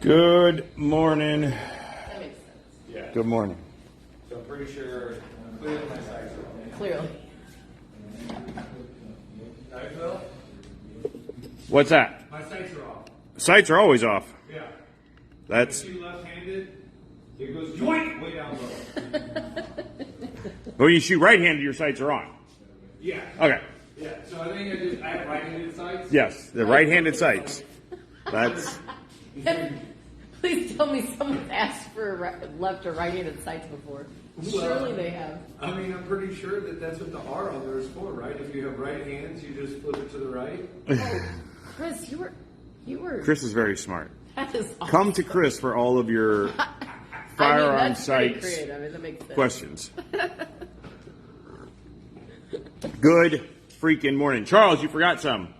Good morning. That makes sense. Yeah. Good morning. So I'm pretty sure clearly my sights are on. Clearly. Right, Phil? What's that? My sights are off. Sights are always off. Yeah. That's. If you left-handed, it goes joint way down low. When you shoot right-handed, your sights are on. Yeah. Okay. Yeah. So I think I have right-handed sights. Yes, the right-handed sights. That's. Please tell me someone's asked for left or right-handed sights before. Surely they have. I mean, I'm pretty sure that that's what the R on there is for, right? If you have right hands, you just flip it to the right. Oh, Chris, you were. Chris is very smart. That is awesome. Come to Chris for all of your firearm that's pretty sights creative. I mean, that makes sense. questions. Good freaking morning. Charles, you forgot some.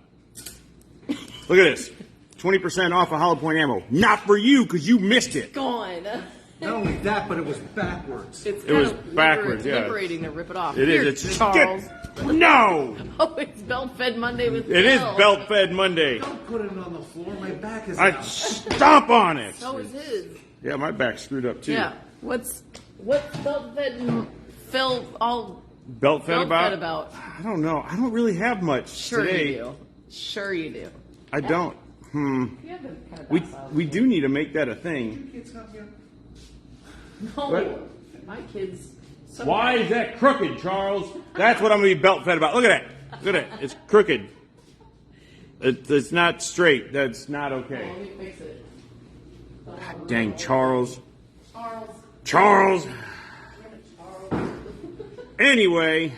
Look at this. 20% off of hollow point ammo. Not for you, because you missed it. Gone. Not only that, but it was backwards. It's It was kind of backwards, yeah. liberating to rip it off. It Here, is. It's just Charles. no. Oh, it's Belt Fed Monday with It is Bill. Belt Fed Monday. Don't put it on the floor. My back is I out. stomp on it. So is his. Yeah, my back's screwed up too. Yeah. What's Belt Fed Phil all Belt Fed Belt about? Fed about? I don't know. I don't really have much Sure today. you do. Sure you do. I don't. You have been kind of We docile. we do need to make that a thing. Kids come here. No, What? my kids. Why is that crooked, Charles? That's what I'm going to be belt fed about. Look at that. Look at that. It's crooked. It's not straight. That's not okay. Let me fix it. Dang, Charles. Charles. Charles. Damn it, Charles. Anyway,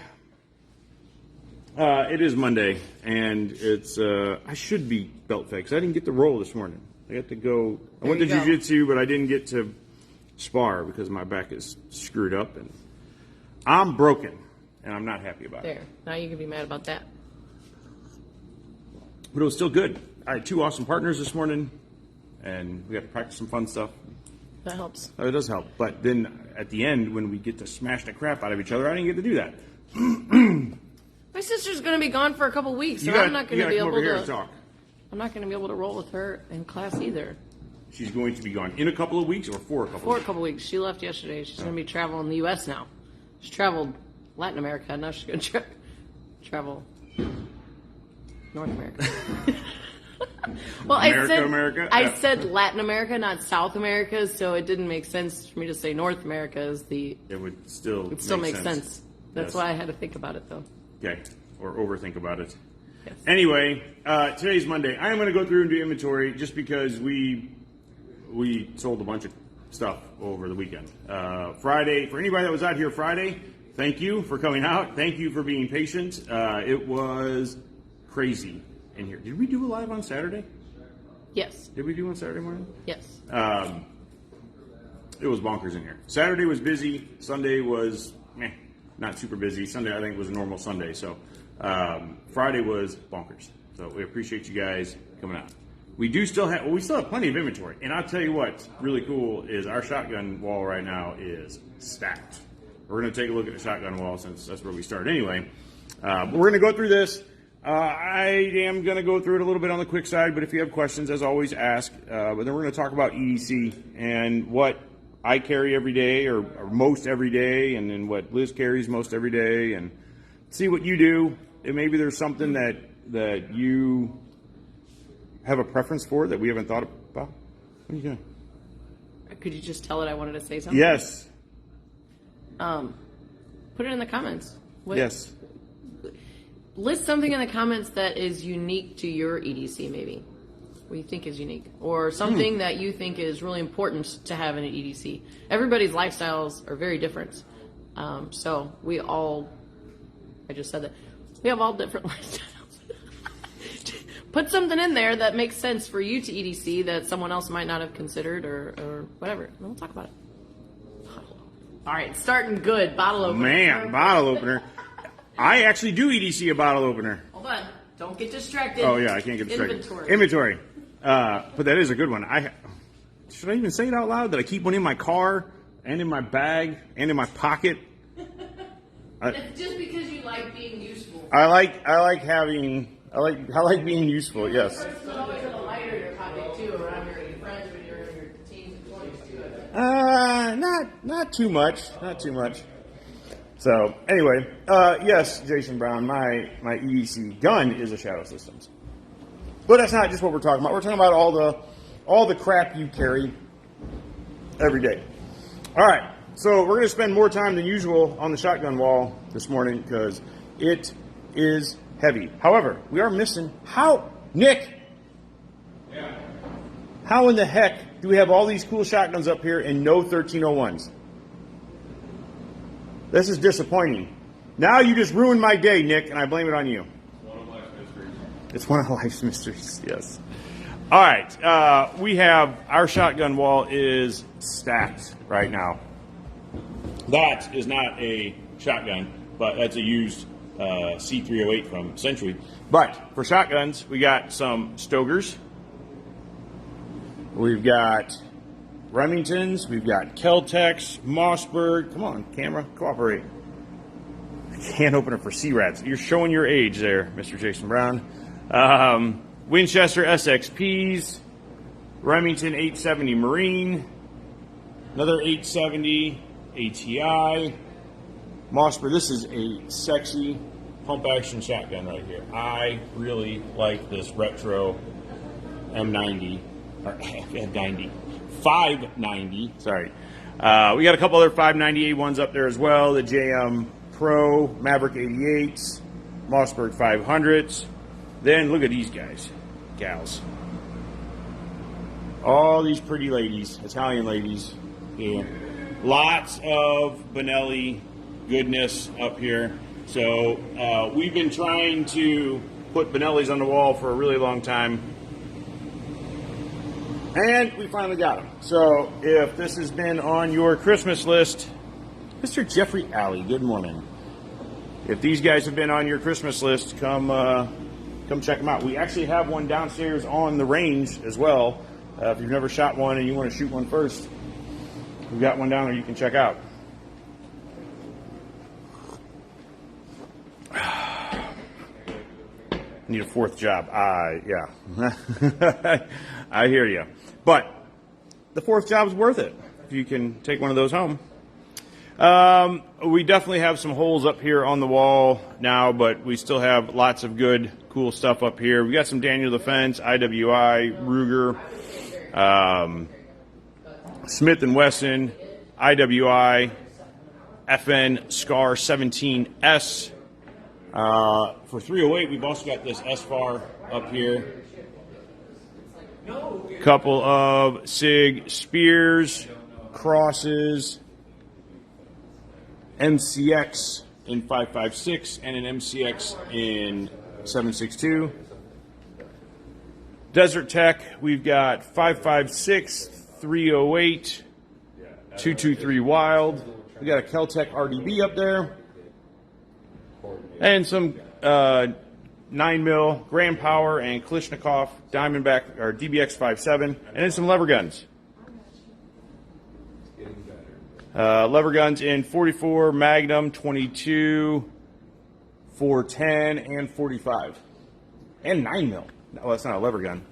it is Monday, and it's I should be belt fed because I didn't get to roll this morning. I got to go. I went to There you go. jiu-jitsu, but I didn't get to spar because my back is screwed up, and I'm broken, and I'm not happy about it. There. Now you can be mad about that. But it was still good. I had two awesome partners this morning, and we got to practice some fun stuff. That helps. It does help. But then at the end, when we get to smash the crap out of each other, I didn't get to do that. My sister's going to be gone for a couple weeks, so You gotta- I'm not you going to gotta be come able over here to. and talk. I'm not going to be able to roll with her in class either. She's going to be gone in a couple of weeks or for a couple For of a weeks? couple weeks. She left yesterday. She's going to be traveling the U.S. now. She traveled Latin America. Now she's going to travel North America. Well, America? I Yeah. said Latin America, not South America, so it didn't make sense for me to say North America as the. It would still It still make makes sense. That's Yes. why I had to think about it, though. Okay. Or overthink about it. Yes. Anyway, today's Monday. I am going to go through and do inventory just because we sold a bunch of stuff over the weekend. Friday, for anybody that was out here Friday, thank you for coming out. Thank you for being patient. It was crazy in here. Did we do a live on Saturday? Yes. Did we do one Saturday morning? Yes. It was bonkers in here. Saturday was busy. Sunday was not super busy. Sunday, I think, was a normal Sunday. So Friday was bonkers. So we appreciate you guys coming out. We still have plenty of inventory. And I'll tell you what's really cool is our shotgun wall right now is stacked. We're going to take a look at the shotgun wall since that's where we started anyway. But we're going to go through this. I am going to go through it a little bit on the quick side, but if you have questions, as always, ask. But then we're going to talk about EDC and what I carry every day or most every day, and then what Liz carries most every day, and see what you do. And maybe there's something that you have a preference for that we haven't thought about. What are you doing? Could you just tell it I wanted to say something? Yes. Put it in the comments. Yes. List something in the comments that is unique to your EDC, maybe. What you think is unique. Or something that you think is really important to have in an EDC. Everybody's lifestyles are very different. So we all, I just said that, we have all different lifestyles. Put something in there that makes sense for you to EDC that someone else might not have considered or whatever. And we'll talk about it. All right, starting good. Bottle opener. Man, bottle opener. I actually do EDC a bottle opener. Hold on. Don't get distracted. Oh, yeah, I can't get distracted. Inventory. But that is a good one. Should I even say it out loud? That I keep one in my car and in my bag and in my pocket? It's just because you like being useful. I like being useful, yes. There's always a lighter in your pocket, too, around your friends when you're in Not too much. Not too much. So anyway, yes, Jason Brown, my EDC gun is a Shadow Systems, but that's not just what we're talking about. We're talking about all the crap you carry every day. All right, so we're going to spend more time than usual on the shotgun wall this morning because it is heavy. However, we are missing Nick. Yeah. How in the heck do we have all these cool shotguns up here and no 1301s? This is disappointing. Now you just ruined my day, Nick, and I blame it on you. One of life's mysteries. It's one of life's mysteries, yes. All right, we have our shotgun wall is stacked right now. That is not a shotgun, but that's a used C308 from Century. But for shotguns, we got some Stogers. We've got Remingtons. We've got Kel-Tecs, Mossberg. Come on, camera, cooperate. Can opener for C-Rats. You're showing your age there, Mr. Jason Brown. Winchester SXPs. Remington 870 Marine. Another 870 ATI. Mossberg. This is a sexy pump-action shotgun right here. I really like this retro M90. Or M90. 590. Sorry. We got a couple other 590 A1s up there as well. The JM Pro, Maverick 88s, Mossberg 500s. Then look at these guys, gals. All these pretty ladies, Italian ladies. Yeah. Lots of Benelli goodness up here. So we've been trying to put Benellis on the wall for a really long time. And we finally got them. So if this has been on your Christmas list, Mr. Jeffrey Alley, good morning. If these guys have been on your Christmas list, come check them out. We actually have one downstairs on the range as well. If you've never shot one and you want to shoot one first, we've got one down there you can check out. Need a fourth job. Yeah. I hear you. But the fourth job is worth it if you can take one of those home. We definitely have some holes up here on the wall now, but we still have lots of good, cool stuff up here. We got some Daniel Defense, IWI, Ruger, Smith & Wesson, IWI, FN Scar 17S. For 308, we've also got this SFAR up here. Couple of SIG Spears, Crosses, MCX in 5.56, and an MCX in 7.62. Desert Tech, we've got 5.56, 308, 223 Wild. We got a Kel-Tec RDB up there. And some 9mm Grand Power and Kalashnikov Diamondback or DBX 5.7, and then some lever guns. Lever guns in 44, Magnum, 22, 410, and 45, and 9mm. No, that's not a lever gun.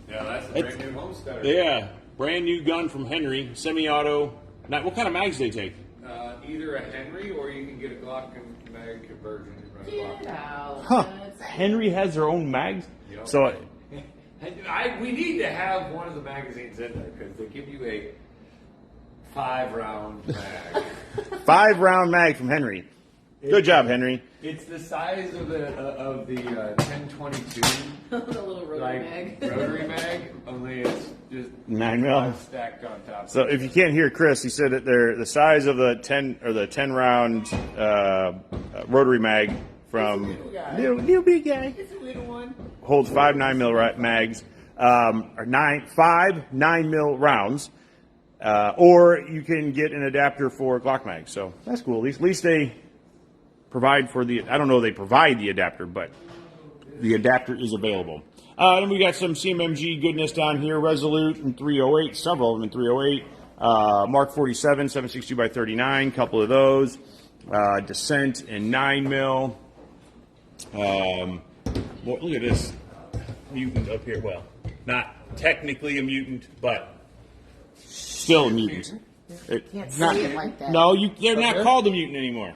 Yeah, that's a brand new homesteader. Yeah, brand new gun from Henry, semi-auto. Now, what kind of mags do they take? Either a Henry or you can get a Glock and mag conversion. Get out. Huh? Henry has their own mags. Yep. So, We need to have one of the magazines in there because they give you a 5-round mag. 5-round mag from Henry. Good job, Henry. It's the size of the 1022, The little rotary mag. rotary mag, only it's just 9mm. stacked on top. So if you can't hear Chris, he said that they're the size of the 10 round rotary mag from little big guy. It's a little one. Holds 5 9mm mags, or 5 9mm rounds, or you can get an adapter for Glock mags. So that's cool. At least they provide for the. I don't know if they provide the adapter, but the adapter is available. Then we got some CMMG goodness down here. Resolute in 308, several of them in 308. Mark 47, 762x39, couple of those. Descent in 9mm. Look at this mutant up here. Well, not technically a mutant, but Still a mutant. Can't say it like that. No, they're not called a mutant anymore.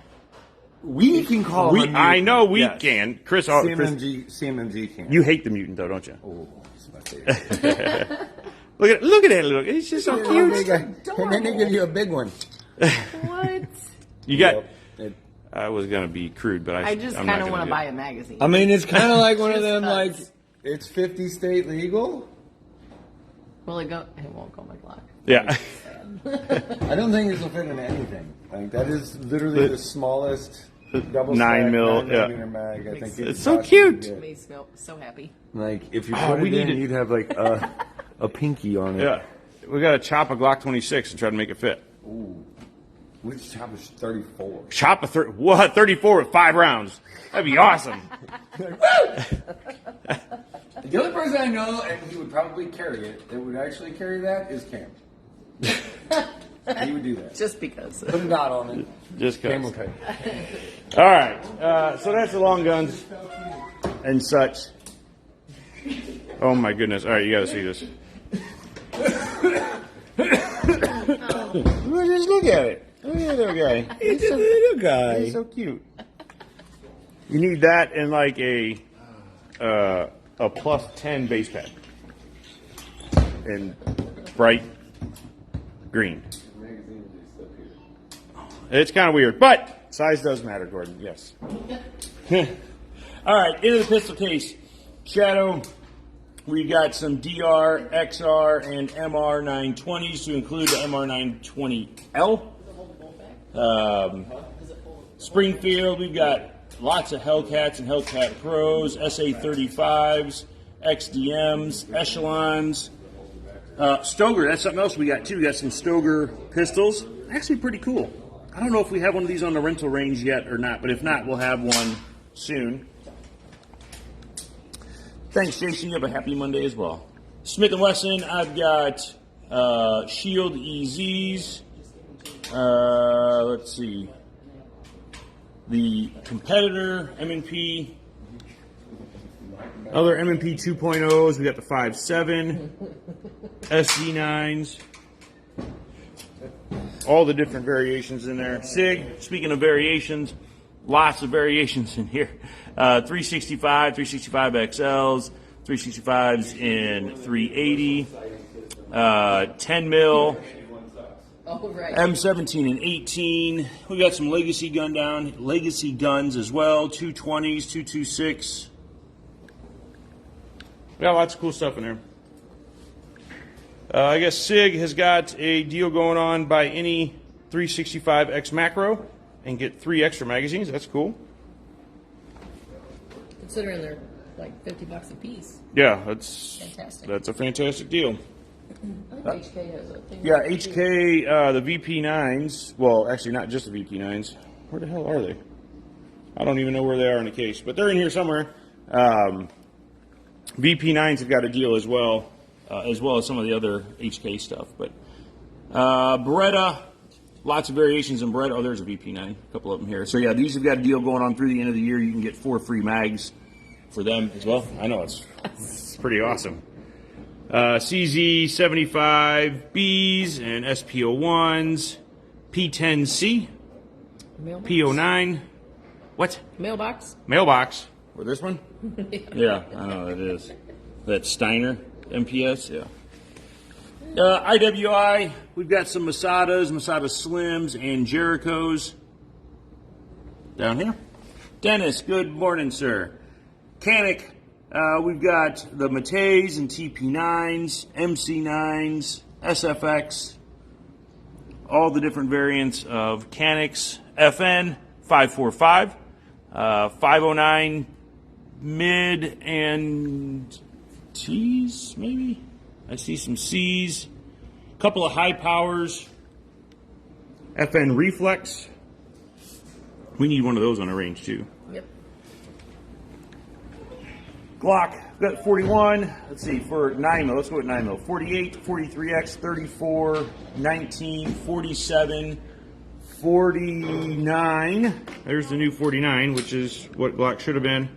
We can call him a mutant. I know we Yes. can. Chris, CMMG can. you hate the mutant though, don't you? Oh, it's my favorite. Look at that look. He's just so cute. And then they give you a big one. What? You got. Yep. I was gonna be crude, but I just I'm kind not of gonna want to do buy it. a magazine. I mean, it's kind of like one of Just them, like, us. it's 50 state legal. Will it go? It won't go my Glock. Yeah. I don't think this will fit in anything. Like, that is literally the smallest double 9 stack, mil, 9 yeah. millimeter mag. I think you It's could so possibly cute. get. Makes me so happy. Like, if you Oh, put we it in, need to- you'd have like a pinky on it. Yeah. We gotta chop a Glock 26 and try to make it fit. Which chop is 34? Chop a 34 with 5 rounds. That'd be awesome. The only person I know, and he would probably carry it, that would actually carry that is Cam. He would do that. Just because. Put a dot on it. Just Cam will cause. carry it. All right. So that's the long guns and such. Oh my goodness! All right, you gotta see this. Just look at it. Look at that little guy. He's a little guy. He's so cute. You need that in like a plus 10 base pad in bright green. It's kind of weird, but size does matter, Gordon. Yes. All right, into the pistol case. Shadow. We got some DR, XR, and MR 920s to include the MR 920L. Springfield, we've got lots of Hellcats and Hellcat Pros, SA 35s, XDMs, Echelons. Stoger, that's something else we got too. We got some Stoger pistols. Actually pretty cool. I don't know if we have one of these on the rental range yet or not, but if not, we'll have one soon. Thanks, Jason. You have a happy Monday as well. Smith & Wesson, I've got Shield EZs. Let's see. The competitor, M&P. Other M&P 2.0s. We got the 5.7. SD9s. All the different variations in there. SIG, speaking of variations, lots of variations in here. 365, 365 XLs, 365s in 380, 10 mil, Oh, right. M17 and 18. We got some legacy guns as well. 220s, 226. We got lots of cool stuff in there. I guess SIG has got a deal going on. Buy any 365X macro and get 3 extra magazines. That's cool. Considering they're like $50 a piece. Yeah, that's Fantastic. That's a fantastic deal. I think HK has a thing. Yeah, HK, the VP9s. Well, actually, not just the VP9s. Where the hell are they? I don't even know where they are in the case, but they're in here somewhere. VP9s have got a deal as well as some of the other HK stuff. But Beretta, lots of variations in Beretta. Oh, there's a VP9, a couple of them here. So yeah, these have got a deal going on through the end of the year. You can get 4 free mags for them as well. I know it's pretty awesome. CZ75Bs and SPO1s, P10C, Mailbox. P09. What? Mailbox. Mailbox. Or this one? Yeah, I know that is. That Steiner MPS, yeah. IWI, we've got some Masada Slims, and Jerichos down here. Dennis, good morning, sir. Canic, we've got the Mateys and TP9s, MC9s, SFX, all the different variants of Canics, FN 545, 509 mid and T's, maybe? I see some C's, a couple of high powers, FN Reflex. We need one of those on our range too. Yep. Glock, we've got 41. Let's see, for 9 mil, let's go with 9 mil. 48, 43X, 34, 19, 47, 49. There's the new 49, which is what Glock should have been.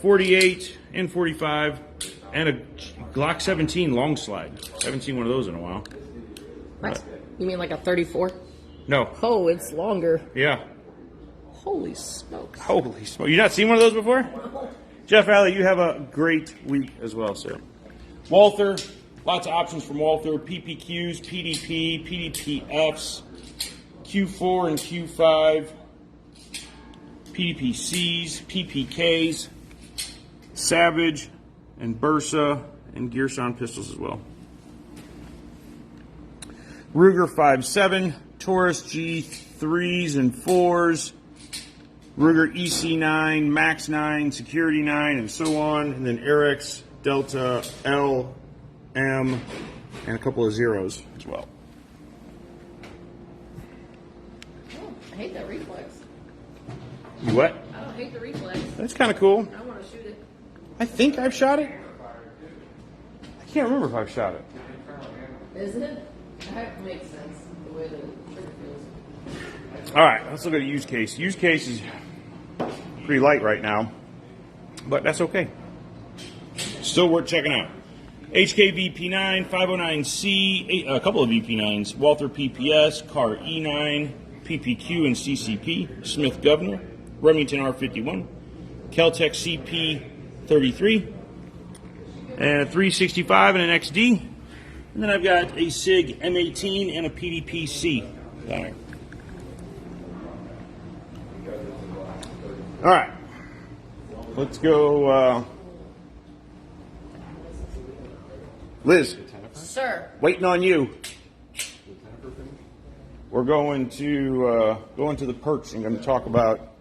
48 and 45. and a Glock 17 long slide. Haven't seen one of those in a while. What? You mean like a 34? No. Oh, it's longer. Yeah. Holy smokes. Holy smoke. You not seen one of those before? Jeff Alley, you have a great week as well, sir. Walther, lots of options from Walther. PPQs, PDP, PDPFs, Q4 and Q5, PDPCs, PPKs, Savage, and Bursa, and Gearson pistols as well. Ruger 5.7, Taurus G3s and 4s, Ruger EC9, Max 9, Security 9, and so on, and then Arex, Delta, L, M, and a couple of zeros as well. Oh, I hate that reflex. You what? I don't hate the reflex. That's kind of cool. I want to shoot it. I think I've shot it. I can't remember if I've shot it. Isn't it? That makes sense, the way the trigger feels. All right, let's look at a use case. Use case is pretty light right now, but that's okay. Still worth checking out. HK VP9, 509C, a couple of VP9s, Walther PPS, Car E9, PPQ and CCP, Smith Governor, Remington R51, Keltec CP33, and a 365 and an XD. And then I've got a SIG M18 and a PDP-C down there. All right, let's go. Liz, Sir. waiting on you. We're going to go into the perks and going to talk about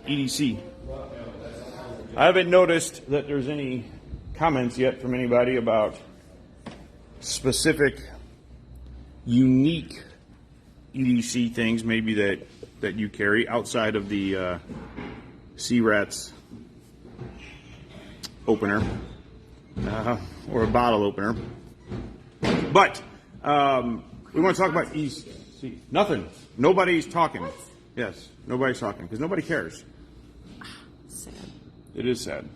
EDC. I haven't noticed that there's any comments yet from anybody about specific, unique EDC things maybe that you carry outside of the C-Rats opener or a bottle opener. But we want to talk about EDC. Nothing. Nobody's talking. What? Yes, nobody's talking because nobody cares. Sad. It is sad.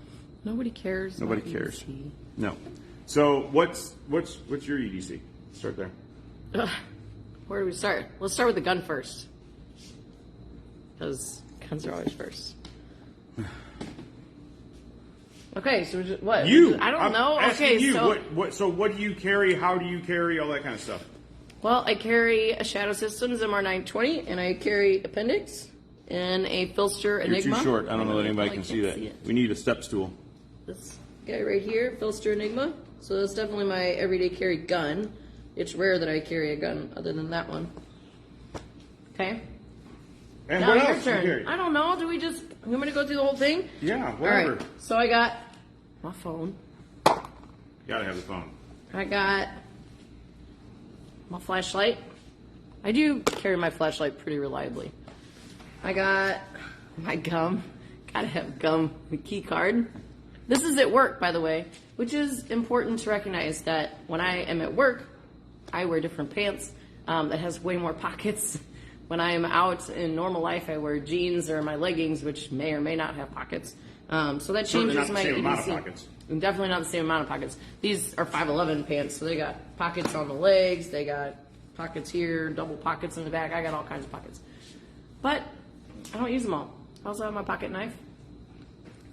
Nobody cares. Nobody about cares. EDC. No. So what's your EDC? Start there. Ugh. Where do we start? Let's start with the gun first. Because guns are always first. Okay, so what? I don't know. Asking Okay, you, so so what do you carry? How do you carry? All that kind of stuff. well, I carry a Shadow Systems MR920, and I carry Appendix and a Filster You're Enigma. too short. I don't know that anybody probably can see can't that. see it. We need a step stool. This guy right here, Filster Enigma. So that's definitely my everyday carry gun. It's rare that I carry a gun other than that one. Okay. And Now what your else do you turn. carry? I don't know. Do we just? You want me to go through the whole thing? Yeah, All whatever. right. So I got my phone. Gotta have the phone. I got my flashlight. I do carry my flashlight pretty reliably. I got my gum. Gotta have gum. The key card. This is at work, by the way, which is important to recognize that when I am at work, I wear different pants that has way more pockets. When I am out in normal life, I wear jeans or my leggings, which may or may not have pockets. So that Certainly changes not the my same EDC. amount of pockets. Definitely not the same amount of pockets. These are 511 pants, so they got pockets on the legs, they got pockets here, double pockets in the back. I got all kinds of pockets. But I don't use them all. I also have my pocket knife.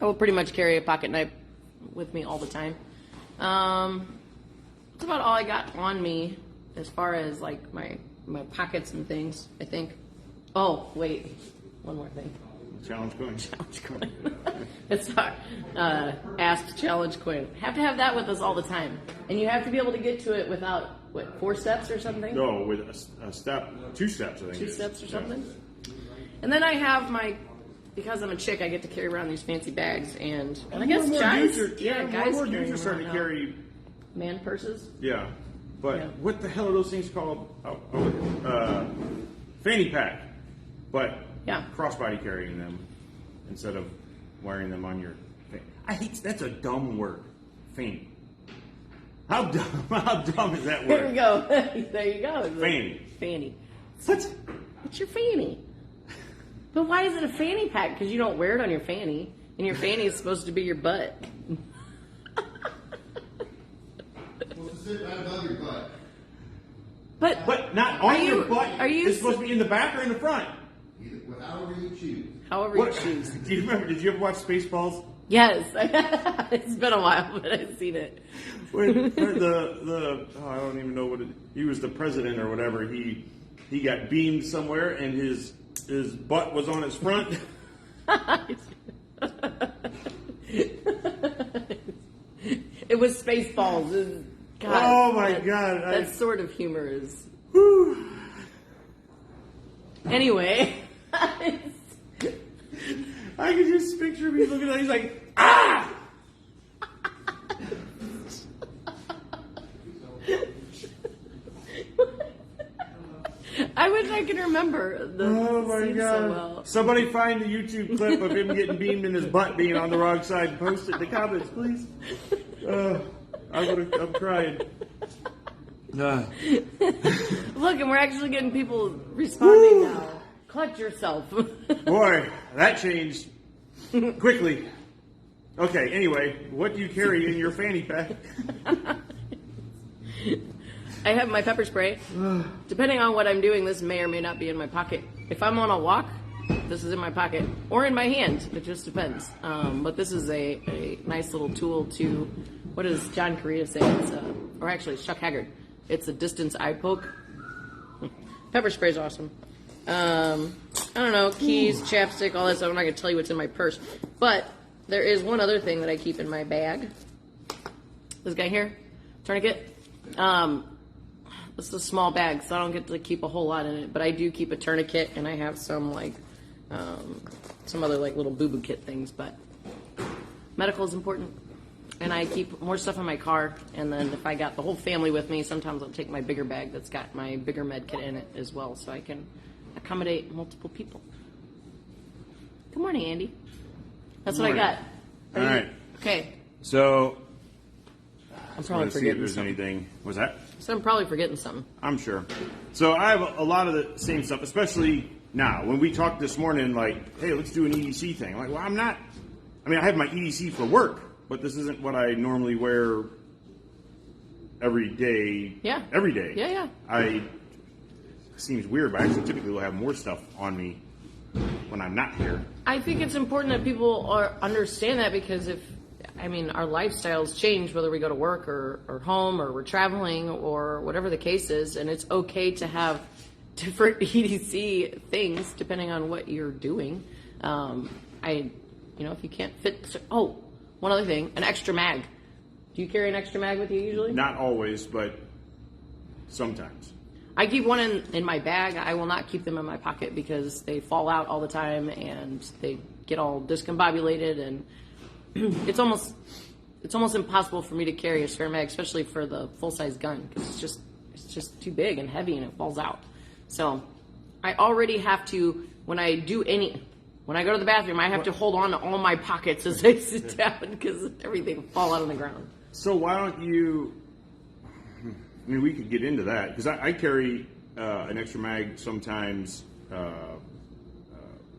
I will pretty much carry a pocket knife with me all the time. That's about all I got on me as far as like my pockets and things, I think. Oh, wait. One more thing. Challenge coin. Challenge coin. It's our Ask Challenge coin. Have to have that with us all the time. And you have to be able to get to it without, 4 steps or something? No, with a step, 2 steps, I think. 2 steps or something? And then I have because I'm a chick, I get to carry around these fancy bags. And I guess guys, more guys dudes carry are them starting to around now. carry. Man purses? Yeah, but Yeah. what the hell are those things called? Fanny pack, but Yeah. crossbody carrying them instead of wearing them on your. I hate that's a dumb word, fanny. How dumb is that word? There we go. There you go. Fanny. Fanny. What? It's your fanny. But why is it a fanny pack? Because you don't wear it on your fanny. And your fanny is supposed to be your butt. sit right above your butt. But not Are on you- your butt. are you- It's supposed to be in the back or in the front. However you choose. however What? you choose. Do you remember? Did you ever watch Spaceballs? Yes, it's been a while, but I've seen it. When I don't even know what he was the president or whatever. He got beamed somewhere and his butt was on his front. It was Spaceballs. God, Oh, my God. That sort of humor is. Anyway, I can just picture me looking at it. He's like, ah! I wish I could remember the Oh my scene God! so well. Somebody find the YouTube clip of him getting beamed in his butt being on the wrong side and post it in the comments, please. I'm crying. Look, and we're actually getting people responding now. Clutch yourself. Boy, that changed quickly. Okay, anyway, what do you carry in your fanny pack? I have my pepper spray. Depending on what I'm doing, this may or may not be in my pocket. If I'm on a walk, this is in my pocket or in my hand. It just depends. But this is a nice little tool to, what does John Correa say? Or actually, it's Chuck Haggard. It's a distance eye poke. Pepper spray is awesome. I don't know, keys, chapstick, all that stuff. I'm not going to tell you what's in my purse. But there is one other thing that I keep in my bag. This guy here, tourniquet. This is a small bag, so I don't get to keep a whole lot in it. But I do keep a tourniquet, and I have some some other little boo-boo kit things. But medical is important, and I keep more stuff in my car. And then if I got the whole family with me, sometimes I'll take my bigger bag that's got my bigger med kit in it as well, so I can accommodate multiple people. Good morning, Andy. That's what I got. All right. Okay. So, I'm probably let's see if forgetting there's something. anything. Was that? So I'm probably forgetting something. I'm sure. So I have a lot of the same stuff, especially now. When we talked this morning, like, hey, let's do an EDC thing. I'm like, well, I'm not. I mean, I have my EDC for work, but this isn't what I normally wear every day. Yeah. Every day. Yeah. Seems weird, but I actually typically will have more stuff on me when I'm not here. I think it's important that people understand that because our lifestyles change whether we go to work or home or we're traveling or whatever the case is, and it's okay to have different EDC things depending on what you're doing. If you can't fit. Oh, one other thing, an extra mag. Do you carry an extra mag with you usually? Not always, but sometimes. I keep one in my bag. I will not keep them in my pocket because they fall out all the time and they get all discombobulated, and it's almost impossible for me to carry a spare mag, especially for the full size gun, because it's just too big and heavy and it falls out. So I already have to when I go to the bathroom, I have to hold on to all my pockets as I sit down because everything will fall out on the ground. So why don't you? I mean, we could get into that because I carry an extra mag sometimes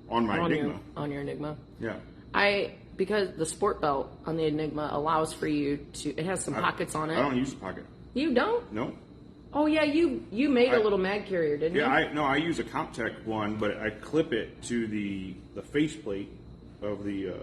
on my Enigma. On your Enigma. Yeah. Because the sport belt on the Enigma allows for you to. It has some pockets on it. I don't use a pocket. You don't? No. Oh yeah, you made a little mag carrier, didn't you? Yeah, I use a Comptech one, but I clip it to the faceplate of the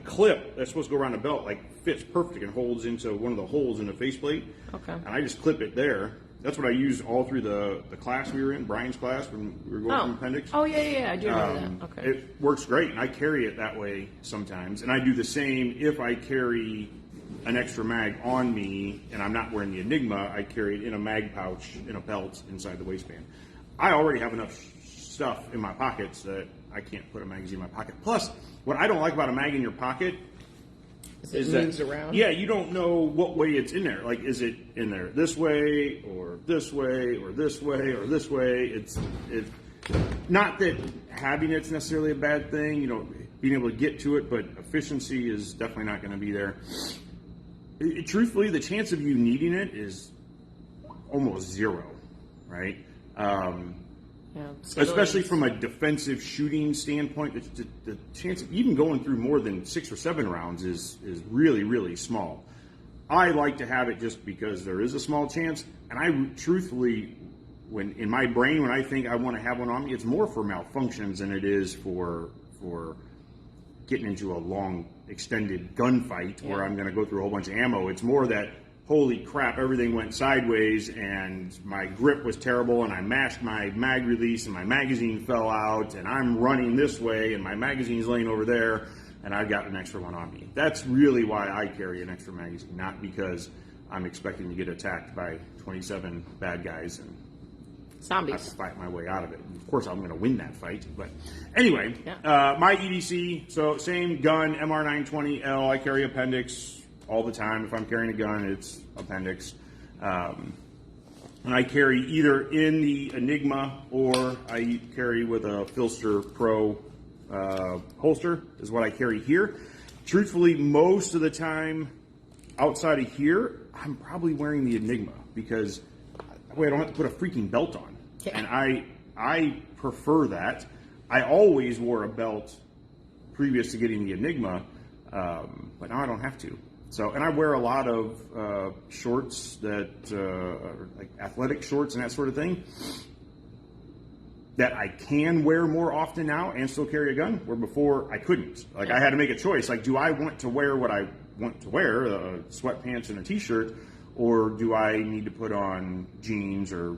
clip that's supposed to go around the belt, fits perfect and holds into one of the holes in the faceplate. Okay. And I just clip it there. That's what I used all through the class we were in, Brian's class, when we were going through appendix. Oh yeah, I do remember that. Okay. It works great, and I carry it that way sometimes. And I do the same if I carry an extra mag on me and I'm not wearing the Enigma. I carry it in a mag pouch in a belt inside the waistband. I already have enough stuff in my pockets that I can't put a magazine in my pocket. Plus, what I don't like about a mag in your pocket is moves that, around? yeah, you don't know what way it's in there. Like, is it in there this way or this way or this way or this way? It's not that having it's necessarily a bad thing, being able to get to it, but efficiency is definitely not going to be there. Truthfully, the chance of you needing it is almost zero, right? Especially from a defensive shooting standpoint, the chance of even going through more than 6 or 7 rounds is really, really small. I like to have it just because there is a small chance, and I truthfully, when in my brain, when I think I want to have one on me, it's more for malfunctions than it is for getting into a long, extended gunfight where I'm going to go through a whole bunch of ammo. It's more that, holy crap, everything went sideways and my grip was terrible and I mashed my mag release and my magazine fell out and I'm running this way and my magazine's laying over there and I've got an extra one on me. That's really why I carry an extra magazine, not because I'm expecting to get attacked by 27 bad guys and have Zombies. to fight my way out of it. Of course, I'm going to win that fight. But anyway, Yeah. my EDC, so same gun, MR920L. I carry appendix all the time. If I'm carrying a gun, it's appendix. And I carry either in the Enigma or I carry with a Filster Pro holster is what I carry here. Truthfully, most of the time outside of here, I'm probably wearing the Enigma because that way I don't have to put a freaking belt on. Yeah. And I prefer that. I always wore a belt previous to getting the Enigma, but now I don't have to. So, and I wear a lot of shorts that are like athletic shorts and that sort of thing that I can wear more often now and still carry a gun, where before I couldn't. Like I had to make a choice. Like, do I want to wear what I want to wear, sweatpants and a t-shirt, or do I need to put on jeans or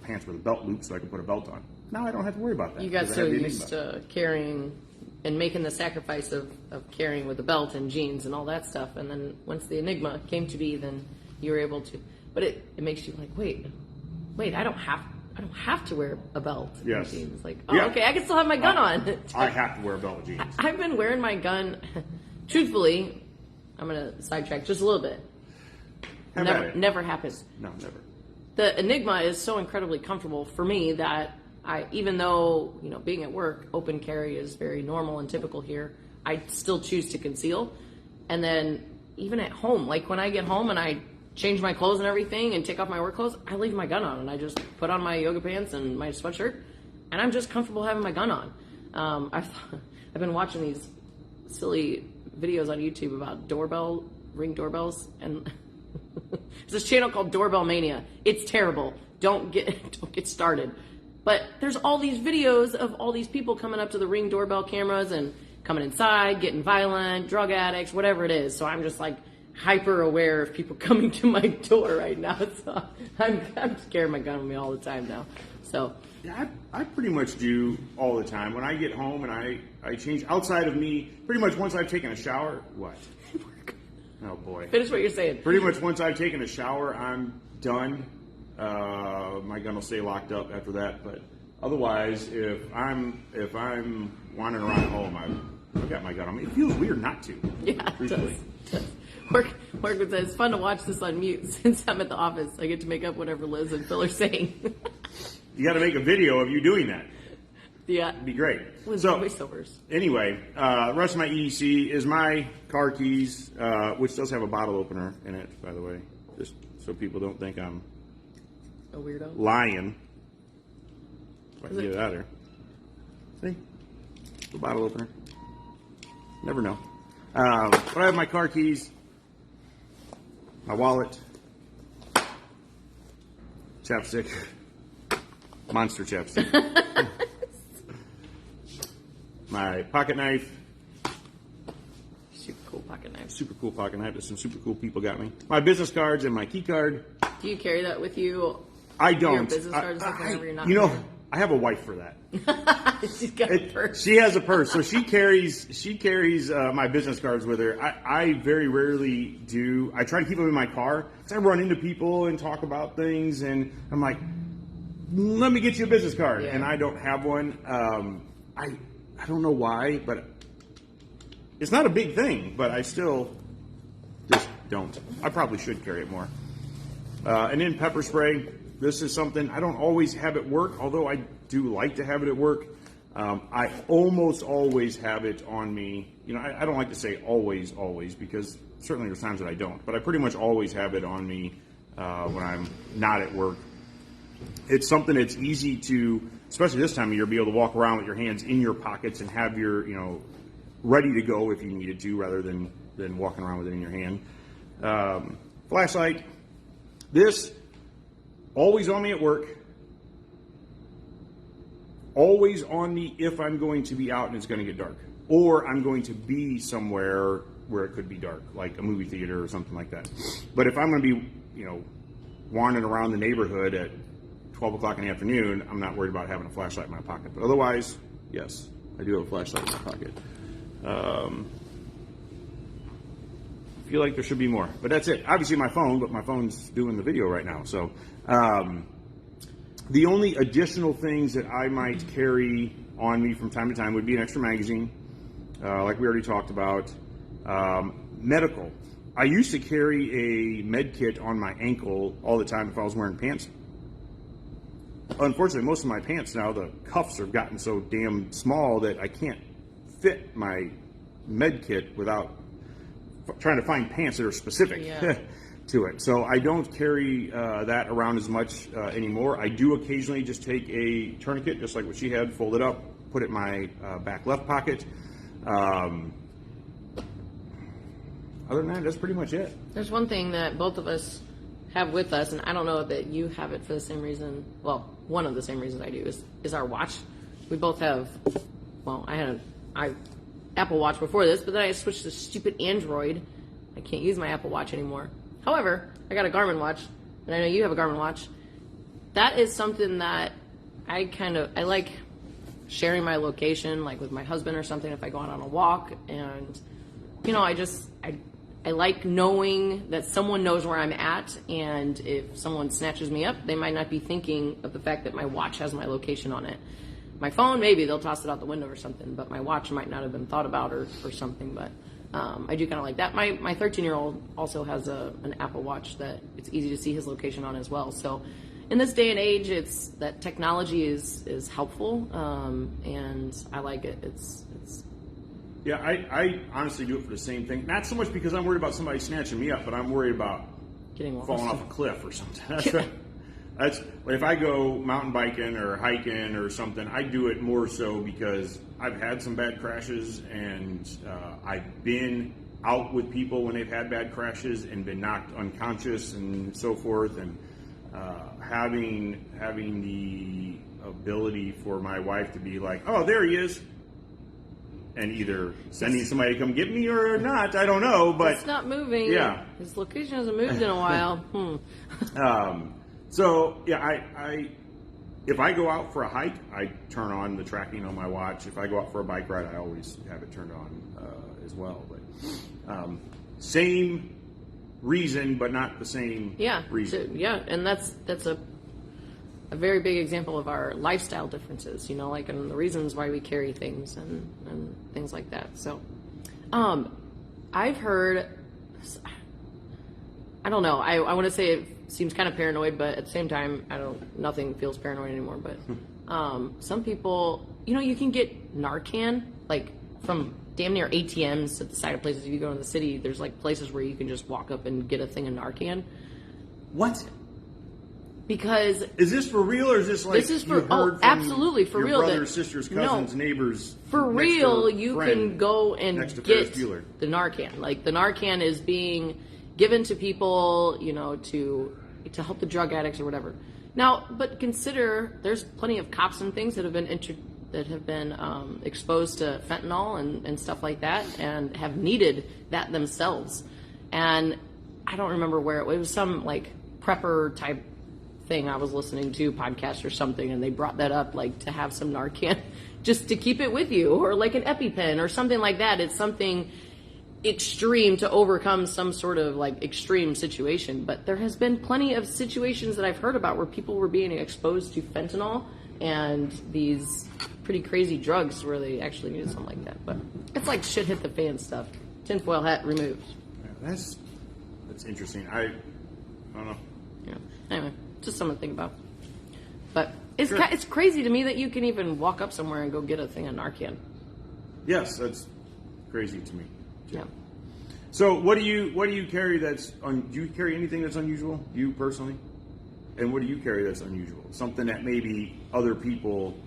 pants with a belt loop so I can put a belt on? Now I don't have to worry about that. You got because I so have the used Enigma. to carrying and making the sacrifice of carrying with a belt and jeans and all that stuff, and then once the Enigma came to be, then you were able to. But it makes you like, wait, I don't have to wear a belt Yes. and jeans. Like, oh, Yeah. okay, I can still have my gun on. I have to wear a belt with jeans. I've been wearing my gun. Truthfully, I'm gonna sidetrack just a little bit. Have at it. Never happens. No, never. The Enigma is so incredibly comfortable for me that even though, being at work, open carry is very normal and typical here, I still choose to conceal. And then even at home, like when I get home and I change my clothes and everything and take off my work clothes, I leave my gun on and I just put on my yoga pants and my sweatshirt and I'm just comfortable having my gun on. I've been watching these silly videos on YouTube about ring doorbells, and there's this channel called Doorbell Mania. It's terrible. Don't get started. But there's all these videos of all these people coming up to the Ring doorbell cameras and coming inside, getting violent, drug addicts, whatever it is. So I'm just like hyper aware of people coming to my door right now. So I'm carrying my gun with me all the time now. So Yeah, I pretty much do all the time. When I get home and I change, outside of me, pretty much once I've taken a shower, what? Oh boy. finish what you're saying. Pretty much once I've taken a shower, I'm done. My gun will stay locked up after that. But otherwise, if I'm wandering around home, I've got my gun on me. It feels weird not to. Yeah, it truthfully. does. Work with that. It's fun to watch this on mute since I'm at the office. I get to make up whatever Liz and Phil are saying. You got to make a video of you doing that. Yeah. It'd be great. With So, voiceovers. anyway, the rest of my EDC is my car keys, which does have a bottle opener in it, by the way, just so people don't think I'm A weirdo. lying. If I can Is get it- it out of there. See? The bottle opener. Never know. But I have my car keys, my wallet, chapstick, monster chapstick, my pocket knife, Super cool pocket knife. super cool pocket knife that some super cool people got me, my business cards and my key card. Do you carry that with you? I don't. Your business cards and stuff whenever you're not you know, here? I have a wife for that. She's got a purse. She has a purse, so she carries my business cards with her. I very rarely do. I try to keep them in my car because I run into people and talk about things, and I'm like, "Let me get you a business card," Yeah. and I don't have one. I don't know why, but it's not a big thing. But I still just don't. I probably should carry it more. And then pepper spray. This is something I don't always have at work, although I do like to have it at work. I almost always have it on me. I don't like to say always, because certainly there's times that I don't, but I pretty much always have it on me when I'm not at work. It's something that's easy to, especially this time of year, be able to walk around with your hands in your pockets and have your, ready to go if you needed to, rather than walking around with it in your hand. Flashlight. This, always on me at work. Always on me if I'm going to be out and it's going to get dark. Or I'm going to be somewhere where it could be dark, like a movie theater or something like that. But if I'm going to be, wandering around the neighborhood at 12 o'clock in the afternoon, I'm not worried about having a flashlight in my pocket. But otherwise, yes, I do have a flashlight in my pocket. I feel like there should be more, but that's it. Obviously my phone, but my phone's doing the video right now. So the only additional things that I might carry on me from time to time would be an extra magazine, like we already talked about. Medical. I used to carry a med kit on my ankle all the time if I was wearing pants. Unfortunately, most of my pants now, the cuffs have gotten so damn small that I can't fit my med kit without trying to find pants that are specific to it. So I don't carry that around as much anymore. I do occasionally just take a tourniquet, just like what she had, fold it up, put it in my back left pocket. Other than that, that's pretty much it. There's one thing that both of us have with us, and I don't know that you have it for the same reason. Well, one of the same reasons I do is our watch. We both have. Well, I had an Apple Watch before this, but then I switched to stupid Android. I can't use my Apple Watch anymore. However, I got a Garmin watch, and I know you have a Garmin watch. That is something that I like sharing my location, like with my husband or something. If I go out on a walk, and I like knowing that someone knows where I'm at, and if someone snatches me up, they might not be thinking of the fact that my watch has my location on it. My phone, maybe they'll toss it out the window or something, but my watch might not have been thought about or something. But I do kind of like that. My 13-year-old also has an Apple Watch that it's easy to see his location on as well. So in this day and age, it's that technology is helpful, and I like it. It's Yeah, I honestly do it for the same thing. Not so much because I'm worried about somebody snatching me up, but I'm worried about getting falling off a cliff or something. That's if I go mountain biking or hiking or something, I do it more so because I've had some bad crashes, and I've been out with people when they've had bad crashes and been knocked unconscious and so forth, and having the ability for my wife to be like, oh, there he is, and either sending somebody to come get me or not, I don't know, but it's not moving. Yeah, his location hasn't moved in a while. So yeah, I if I go out for a hike, I turn on the tracking on my watch. If I go out for a bike ride, I always have it turned on as well. But same reason, but not the same reason. So, yeah, and that's a very big example of our lifestyle differences, like and the reasons why we carry things and things like that. So I've heard, I don't know, I want to say it seems kind of paranoid, but at the same time, nothing feels paranoid anymore. But some people, you can get Narcan, like from damn near ATMs at the side of places. If you go to the city, there's like places where you can just walk up and get a thing of Narcan. What? Because is this for real, or is this like this is for absolutely for your real? Brothers, sisters, cousins, neighbors. For real, you can go and get the Narcan. Like the Narcan is being given to people, to help the drug addicts or whatever. Now, but consider there's plenty of cops and things that have been exposed to fentanyl and stuff like that, and have needed that themselves. And I don't remember where it was, some like prepper type thing I was listening to, podcast or something, and they brought that up, like to have some Narcan just to keep it with you, or like an EpiPen or something like that. It's something extreme to overcome some sort of like extreme situation. But there has been plenty of situations that I've heard about where people were being exposed to fentanyl and these pretty crazy drugs where they actually needed something like that. But it's like shit hit the fan stuff. Tinfoil hat removed. Yeah, that's interesting. I don't know. Yeah. Anyway, just something to think about. But it's crazy to me that you can even walk up somewhere and go get a thing of Narcan. Yes, that's crazy to me. Yeah. So what do you carry do you carry anything that's unusual, you personally? And what do you carry that's unusual? Something that maybe other people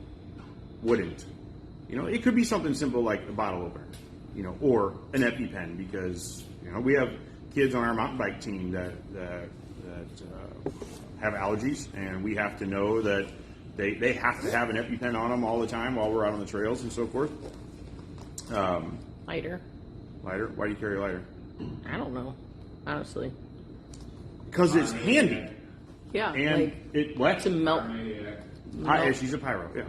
wouldn't. It could be something simple like a bottle opener, or an EpiPen, because we have kids on our mountain bike team that have allergies, and we have to know that they have to have an EpiPen on them all the time while we're out on the trails and so forth. Lighter. Lighter? Why do you carry a lighter? I don't know, honestly. Because it's handy. Yeah, And like it what? to melt. She's a pyro. Yeah.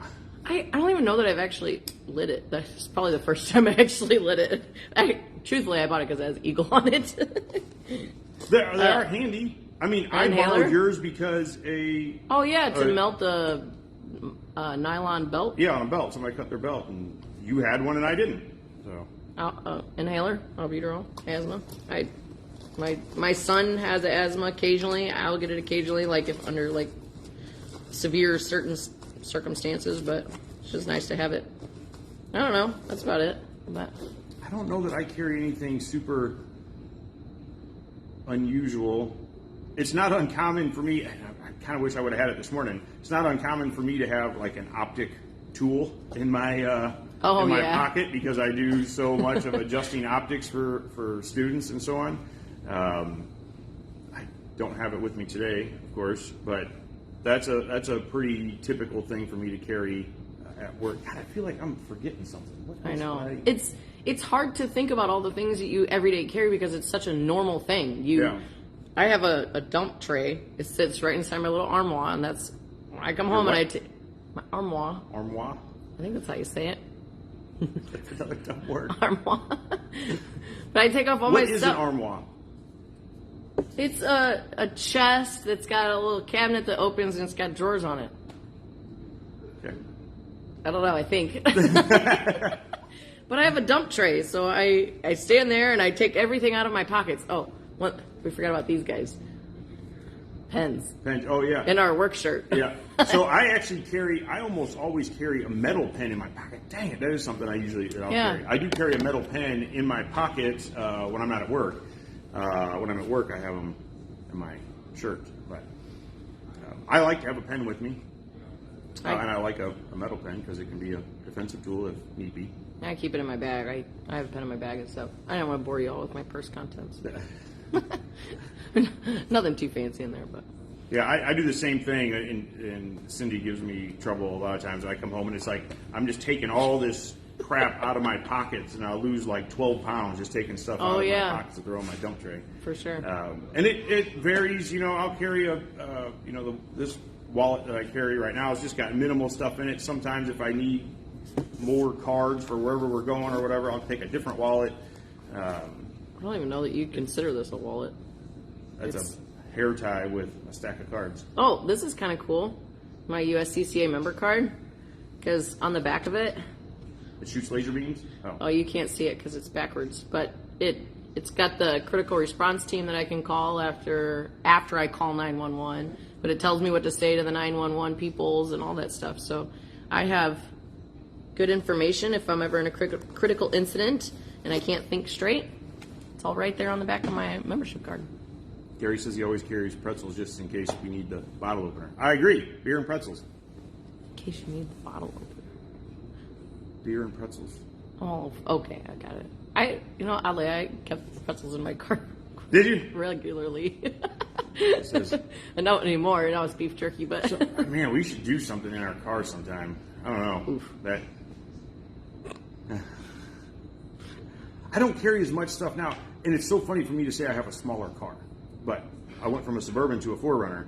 I don't even know that I've actually lit it. That's probably the first time I actually lit it. Truthfully, I bought it because it has Eagle on it. They are handy. I mean, I inhaler? borrowed yours because a Oh yeah, to melt the nylon belt. yeah, on a belt. Somebody cut their belt, and you had one and I didn't. So Inhaler, albuterol, asthma. My son has asthma occasionally. I'll get it occasionally, like if under like severe certain circumstances. But it's just nice to have it. I don't know. That's about it. But I don't know that I carry anything super unusual. It's not uncommon for me. I kind of wish I would have had it this morning. It's not uncommon for me to have like an optic tool in my pocket because I do so much of adjusting optics for students and so on. I don't have it with me today, of course, but that's a pretty typical thing for me to carry at work. God, I feel like I'm forgetting something. What I else know would I- it's hard to think about all the things that you everyday carry because it's such a normal thing. Yeah. I have a dump tray. It sits right inside my little armoire, and that's when I come home what? and I take my armoire. Armoire? I think that's how you say it. That's another dumb word. Armoire. But I take off all What my is stuff. an armoire? It's a chest that's got a little cabinet that opens and it's got drawers on it. Okay. I don't know, I think. But I have a dump tray, so I stand there and I take everything out of my pockets. Oh, we forgot about these guys. Pens. Oh, yeah. In our work shirt. Yeah. So I almost always carry a metal pen in my pocket. Dang it, that is something I'll carry. I do carry a metal pen in my pocket when I'm not at work. When I'm at work, I have them in my shirt. But I like to have a pen with me. And I like a metal pen because it can be a defensive tool if need be. I keep it in my bag. I have a pen in my bag and stuff. I don't want to bore you all with my purse contents. Nothing too fancy in there, but Yeah, I do the same thing, and Cindy gives me trouble a lot of times. I come home and it's like I'm just taking all this crap out of my pockets, and I'll lose like 12 pounds just taking stuff out of my pockets to throw in my dump tray. for sure. And it varies. I'll carry this wallet that I carry right now has just got minimal stuff in it. Sometimes if I need more cards for wherever we're going or whatever, I'll take a different wallet. I don't even know that you'd consider this a wallet. That's a hair tie with a stack of cards. Oh, this is kind of cool. My USCCA member card, because on the back of it, It shoots laser beams? oh, you can't see it because it's backwards, but it's got the critical response team that I can call after I call 911. But it tells me what to say to the 911 peoples and all that stuff. So I have good information if I'm ever in a critical incident and I can't think straight. It's all right there on the back of my membership card. Gary says he always carries pretzels just in case we need the bottle opener. I agree. Beer and pretzels. In case you need the bottle opener. Beer and pretzels. Oh, okay, I got it. Oddly, I kept pretzels in my car Did you? regularly. Says, And not anymore. Now it's beef jerky, but man, we should do something in our car sometime. I don't know. Oof. That. I don't carry as much stuff now, and it's so funny for me to say I have a smaller car, but I went from a Suburban to a 4Runner.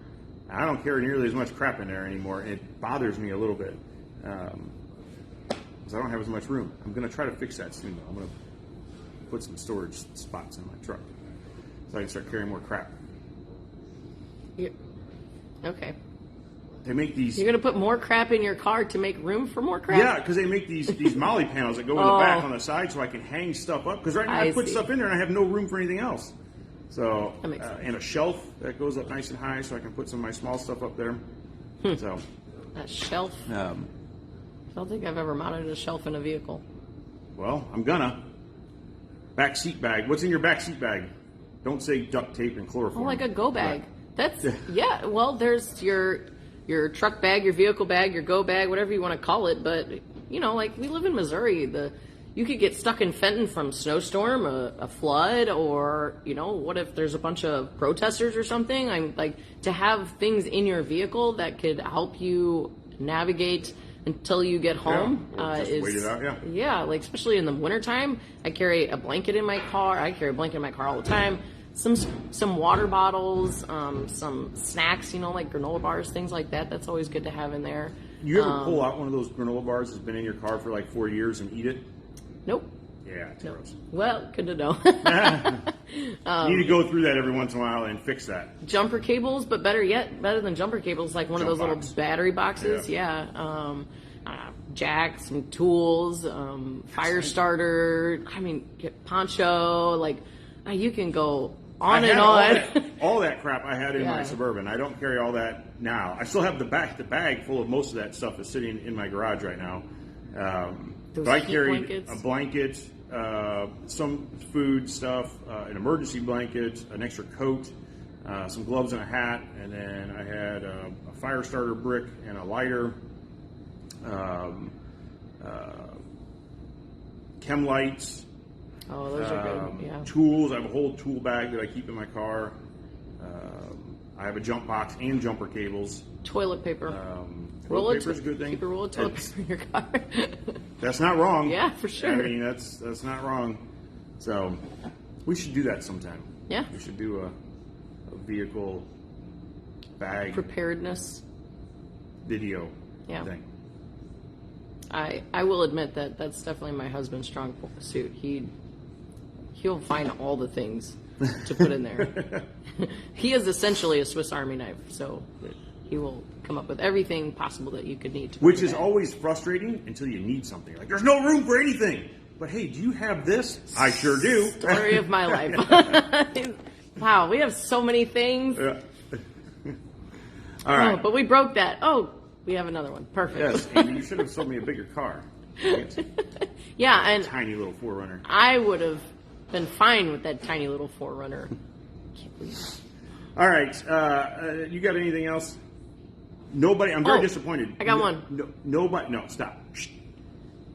I don't carry nearly as much crap in there anymore, and it bothers me a little bit because I don't have as much room. I'm going to try to fix that soon, though. I'm going to put some storage spots in my truck so I can start carrying more crap. okay. They make these. You're gonna put more crap in your car to make room for more crap? Yeah, because they make these molly panels that go in the back on the side so I can hang stuff up. Because right now I put see. stuff in there and I have no room for anything else. So, That makes sense. and a shelf that goes up nice and high so I can put some of my small stuff up there. So, A shelf. I don't think I've ever mounted a shelf in a vehicle. well, I'm gonna. Back seat bag. What's in your back seat bag? Don't say duct tape and chloroform. Oh, like a go bag. Right. That's yeah. Well, there's your truck bag, your vehicle bag, your go bag, whatever you want to call it. But like we live in Missouri, you could get stuck in Fenton from snowstorm, a flood, or what if there's a bunch of protesters or something? I'm like, to have things in your vehicle that could help you navigate until you get home or just is wait it out, yeah, like especially in the wintertime. I carry a blanket in my car. I carry a blanket in my car all the time. Some water bottles, some snacks, like granola bars, things like that. That's always good to have in there. You ever pull out one of those granola bars that's been in your car for like 4 years and eat it? Nope. Yeah, it's gross. Well, good to know. You need to go through that every once in a while and fix that. Jumper cables, but better than jumper cables, like one of those little battery boxes. Yeah. Jack, some tools, fire starter. Poncho. Like you can go on and on. All that crap I had in my Yeah. Suburban. I don't carry all that now. I still have the bag full of most of that stuff is sitting in my garage right now. Those But I heat carried blankets. a blanket, some food stuff, an emergency blanket, an extra coat, some gloves and a hat, and then I had a fire starter brick and a lighter, chem lights, Oh, those are good. Yeah. tools. I have a whole tool bag that I keep in my car. I have a jump box and jumper cables. Toilet paper. Toilet Roll paper is a good thing. Keep a roll of toilet paper in your car. That's not wrong. Yeah, for sure. I mean, that's not wrong. So we should do that sometime. Yeah. We should do a vehicle bag Preparedness. video Yeah. thing. I will admit that that's definitely my husband's strong suit. He'll find all the things to put in there. He is essentially a Swiss Army knife, so he will come up with everything possible that you could need to put Which in is there. always frustrating until you need something. Like, there's no room for anything. But hey, do you have this? I sure do. Story of my life. Wow, we have so many things. Yeah. All right. Oh, but we broke that. Oh, we have another one. Perfect. Yes, Amy, you should have sold me a bigger car. Yeah, and Tiny little 4Runner. I would have been fine with that tiny little 4Runner. Can't believe it. All right. You got anything else? Nobody. I'm very disappointed. I got one. Nobody. No, stop. Shh.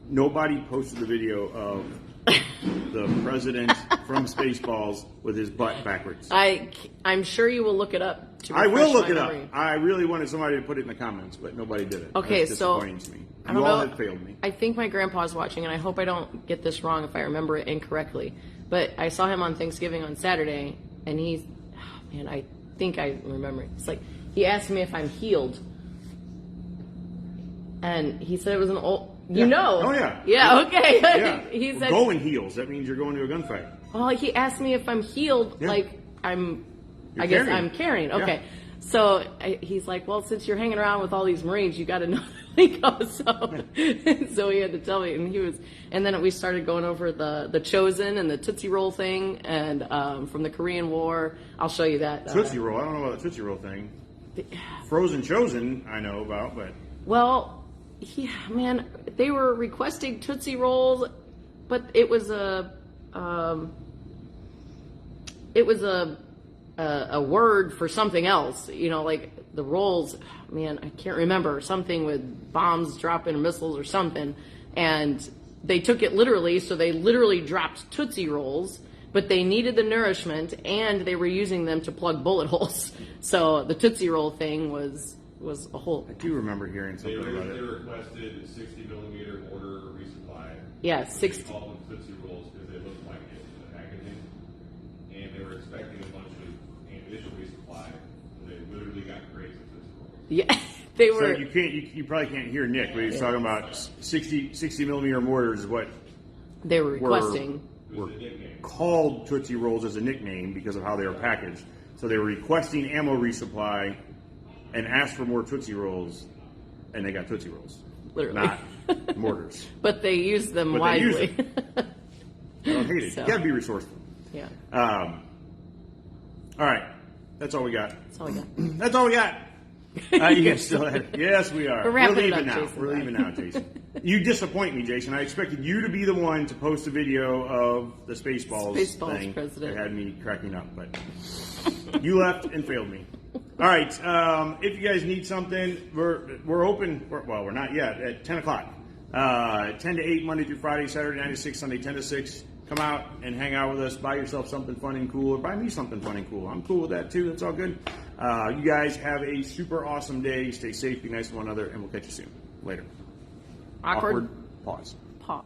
Nobody posted the video of the president from Spaceballs with his butt backwards. I'm sure you will look it up. To I will refresh look my it up. memory. I really wanted somebody to put it in the comments, but nobody did it. Okay, That's so disappointing to me. I You don't all know. have failed me. I think my grandpa's watching, and I hope I don't get this wrong if I remember it incorrectly. But I saw him on Thanksgiving on Saturday, and I think I remember it. It's like he asked me if I'm healed, and he said it was an old. You know? Oh yeah. Yeah. Okay. Yeah. He said. Go in heels. That means you're going to a gunfight. Well, he asked me if I'm healed, Yeah. like I You're guess carrying. I'm carrying. Yeah. Okay. So he's like, well, since you're hanging around with all these Marines, you got to know how they go. So he had to tell me, and then we started going over the Chosen and the Tootsie Roll thing, and from the Korean War. I'll show you that. Tootsie Roll. I don't know about the Tootsie Roll thing. Frozen Chosen, I know about, but Well, they were requesting Tootsie Rolls, but it was a word for something else. Like the rolls. Man, I can't remember, something with bombs dropping missiles or something, and they took it literally. So they literally dropped Tootsie Rolls, but they needed the nourishment, and they were using them to plug bullet holes. So the Tootsie Roll thing was a whole. I do remember hearing They something about it. requested a 60-millimeter mortar resupply. Yeah, They 60. called them Tootsie Rolls because they looked like it in the packaging. And they were expecting a bunch of ammunition resupply. And they literally got crates of Tootsie Rolls. Yeah, they So were. you probably can't hear Nick, but he's talking about 60 millimeter mortars is what They were requesting. were called Tootsie Rolls as a nickname because of how they were packaged. So they were requesting ammo resupply and asked for more Tootsie Rolls, and they got Tootsie Rolls. Literally. Not mortars. But they used them But they used widely. I don't hate it. So. You gotta be resourceful. Yeah, All right. That's all we got. that's all I got. That's all we got. You can still yes, we are. We're wrapping it leaving up, now. Jason. We're leaving now, Jason. You disappoint me, Jason. I expected you to be the one to post a video of the Spaceballs Spaceballs thing. president. That had me cracking up, but you left and failed me. All right. If you guys need something, we're open. We're not yet at 10 o'clock. 10 to 8 Monday through Friday, Saturday 9 to 6, Sunday 10 to 6. Come out and hang out with us. Buy yourself something fun and cool, or buy me something fun and cool. I'm cool with that too. That's all good. You guys have a super awesome day. Stay safe, be nice to one another, and we'll catch you soon. Later. Awkward. Pause. Pause.